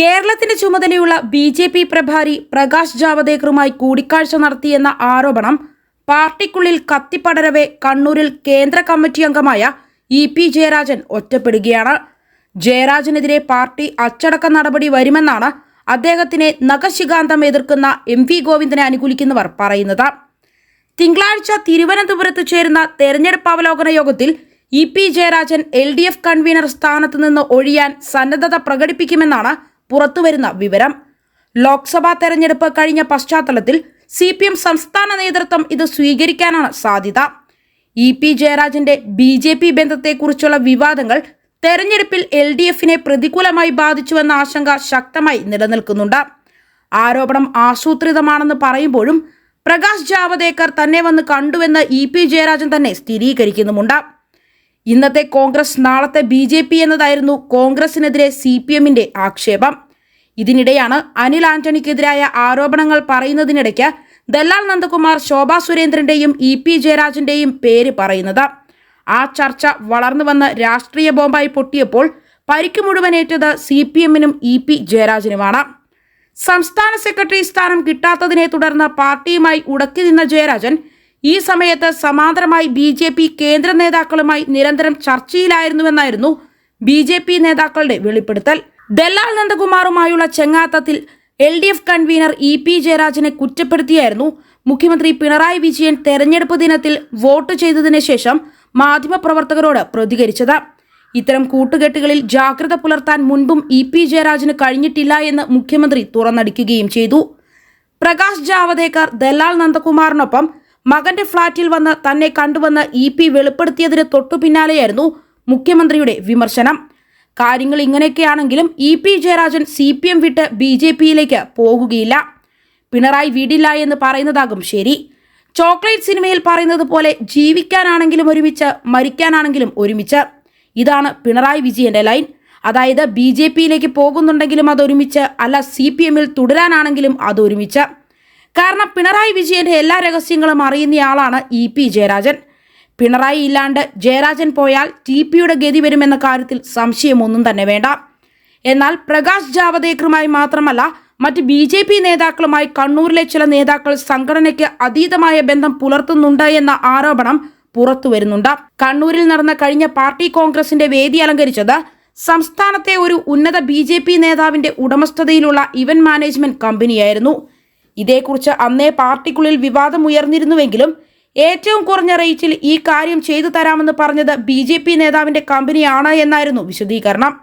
കേരളത്തിന്റെ ചുമതലയുള്ള ബി.ജെ.പി. പ്രഭാരി പ്രകാശ് ജാവദേക്കറുമായി കൂടിക്കാഴ്ച നടത്തിയെന്ന ആരോപണം പാർട്ടിക്കുള്ളിൽ കത്തിപ്പടരവെ കണ്ണൂരിൽ കേന്ദ്ര കമ്മിറ്റി അംഗമായ ഇ.പി. ജയരാജൻ ഒറ്റപ്പെടുകയാണ്. ജയരാജനെതിരെ പാർട്ടി അച്ചടക്ക നടപടി വരുമെന്നാണ് അദ്ദേഹത്തിനെ നഖശിഖാന്തം എതിർക്കുന്ന എം.വി. ഗോവിന്ദനെ അനുകൂലിക്കുന്നവർ പറയുന്നത്. തിങ്കളാഴ്ച തിരുവനന്തപുരത്ത് ചേരുന്ന തെരഞ്ഞെടുപ്പ് അവലോകന യോഗത്തിൽ ഇ.പി. ജയരാജൻ LDF കൺവീനർ സ്ഥാനത്ത് നിന്ന് ഒഴിയാൻ സന്നദ്ധത പ്രകടിപ്പിക്കുമെന്നാണ് പുറത്തുവരുന്ന വിവരം. ലോക്സഭാ തെരഞ്ഞെടുപ്പ് കഴിഞ്ഞ പശ്ചാത്തലത്തിൽ CPM സംസ്ഥാന നേതൃത്വം ഇത് സ്വീകരിക്കാനാണ് സാധ്യത. ഇ.പി. ജയരാജന്റെ BJP ബന്ധത്തെക്കുറിച്ചുള്ള വിവാദങ്ങൾ തെരഞ്ഞെടുപ്പിൽ LDFനെ പ്രതികൂലമായി ബാധിച്ചുവെന്ന ആശങ്ക ശക്തമായി നിലനിൽക്കുന്നുണ്ട്. ആരോപണം ആസൂത്രിതമാണെന്ന് പറയുമ്പോഴും പ്രകാശ് ജാവദേക്കർ തന്നെ വന്ന് കണ്ടുവെന്ന് ഇ.പി. ജയരാജൻ തന്നെ സ്ഥിരീകരിക്കുന്നുമുണ്ട്. ഇന്നത്തെ കോൺഗ്രസ് നാളത്തെ BJP എന്നതായിരുന്നു കോൺഗ്രസിനെതിരെ CPMന്റെ ആക്ഷേപം. ഇതിനിടെയാണ് അനിൽ ആന്റണിക്കെതിരായ ആരോപണങ്ങൾ പറയുന്നതിനിടയ്ക്ക് ദല്ലാൽ നന്ദകുമാർ, ശോഭാ സുരേന്ദ്രന്റെയും ഇ.പി. ജയരാജന്റെയും പേര് പറയുന്നത്. ആ ചർച്ച വളർന്നു വന്ന് രാഷ്ട്രീയ ബോംബായി പൊട്ടിയപ്പോൾ പരിക്ക് മുഴുവനേറ്റത് CPMനും ഇ.പി. ജയരാജനുമാണ്. സംസ്ഥാന സെക്രട്ടറി സ്ഥാനം കിട്ടാത്തതിനെ തുടർന്ന് പാർട്ടിയുമായി ഉടക്കി നിന്ന ജയരാജൻ ഈ സമയത്ത് സമാന്തരമായി BJP കേന്ദ്ര നേതാക്കളുമായി നിരന്തരം ചർച്ചയിലായിരുന്നുവെന്നായിരുന്നു BJP നേതാക്കളുടെ വെളിപ്പെടുത്തൽ. ദല്ലാൽ നന്ദകുമാറുമായുള്ള ചെങ്ങാത്തത്തിൽ LDF കൺവീനർ ഇ.പി. ജയരാജനെ കുറ്റപ്പെടുത്തിയായിരുന്നു മുഖ്യമന്ത്രി പിണറായി വിജയൻ തെരഞ്ഞെടുപ്പ് ദിനത്തിൽ വോട്ട് ചെയ്തതിനു ശേഷം മാധ്യമപ്രവർത്തകരോട് പ്രതികരിച്ചത്. ഇത്തരം കൂട്ടുകെട്ടുകളിൽ ജാഗ്രത പുലർത്താൻ മുൻപും ഇ.പി. ജയരാജന് കഴിഞ്ഞിട്ടില്ല എന്ന് മുഖ്യമന്ത്രി തുറന്നടിക്കുകയും ചെയ്തു. പ്രകാശ് ജാവദേക്കർ ദല്ലാൽ നന്ദകുമാറിനൊപ്പം മകന്റെ ഫ്ളാറ്റിൽ വന്ന് തന്നെ കണ്ടുവന്ന് ഇ.പി. വെളിപ്പെടുത്തിയതിന് തൊട്ടു പിന്നാലെയായിരുന്നു മുഖ്യമന്ത്രിയുടെ വിമർശനം. കാര്യങ്ങൾ ഇങ്ങനെയൊക്കെയാണെങ്കിലും ഇ.പി. ജയരാജൻ CPM വിട്ട് BJPയിലേക്ക് പോകുകയില്ല. പിണറായി വിടില്ല എന്ന് പറയുന്നതാകും ശരി. ചോക്ലേറ്റ് സിനിമയിൽ പറയുന്നത് പോലെ ജീവിക്കാനാണെങ്കിലും ഒരുമിച്ച്, മരിക്കാനാണെങ്കിലും ഒരുമിച്ച്. ഇതാണ് പിണറായി വിജയന്റെ ലൈൻ. അതായത് BJPയിലേക്ക് പോകുന്നുണ്ടെങ്കിലും അതൊരുമിച്ച്, അല്ല CPMൽ തുടരാനാണെങ്കിലും അതൊരുമിച്ച്. കാരണം പിണറായി വിജയന്റെ എല്ലാ രഹസ്യങ്ങളും അറിയുന്നയാളാണ് ഇ.പി. ജയരാജൻ. പിണറായി ഇല്ലാണ്ട് ജയരാജൻ പോയാൽ TPയുടെ ഗതി വരുമെന്ന കാര്യത്തിൽ സംശയമൊന്നും തന്നെ വേണ്ട. എന്നാൽ പ്രകാശ് ജാവദേക്കറുമായി മാത്രമല്ല മറ്റ് BJP നേതാക്കളുമായി കണ്ണൂരിലെ ചില നേതാക്കൾ സംഘടനയ്ക്ക് അതീതമായ ബന്ധം പുലർത്തുന്നുണ്ട് എന്ന ആരോപണം പുറത്തു വരുന്നുണ്ട്. കണ്ണൂരിൽ നടന്ന കഴിഞ്ഞ പാർട്ടി കോൺഗ്രസിന്റെ വേദി അലങ്കരിച്ചത് സംസ്ഥാനത്തെ ഒരു ഉന്നത BJP നേതാവിന്റെ ഉടമസ്ഥതയിലുള്ള ഇവന്റ് മാനേജ്മെന്റ് കമ്പനിയായിരുന്നു. ഇതേക്കുറിച്ച് അന്നേ പാർട്ടിക്കുള്ളിൽ വിവാദം ഉയർന്നിരുന്നുവെങ്കിലും ഏറ്റവും കുറഞ്ഞ റേറ്റിൽ ഈ കാര്യം ചെയ്തു തരാമെന്ന് പറഞ്ഞത് BJP നേതാവിന്റെ കമ്പനിയാണ് എന്നായിരുന്നു വിശദീകരണം.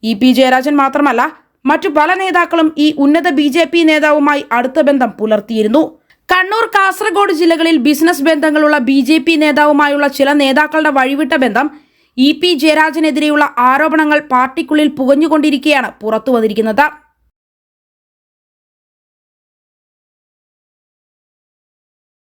ഇ.പി. ജയരാജൻ മാത്രമല്ല മറ്റു പല നേതാക്കളും ഈ ഉന്നത BJP നേതാവുമായി അടുത്ത ബന്ധം പുലർത്തിയിരുന്നു. കണ്ണൂർ, കാസർഗോഡ് ജില്ലകളിൽ ബിസിനസ് ബന്ധങ്ങളുള്ള BJP നേതാവുമായുള്ള ചില നേതാക്കളുടെ വഴിവിട്ട ബന്ധം ഇ.പി. ജയരാജനെതിരെയുള്ള ആരോപണങ്ങൾ പാർട്ടിക്കുള്ളിൽ പുകഞ്ഞുകൊണ്ടിരിക്കെയാണ് പുറത്തു വന്നിരിക്കുന്നത്.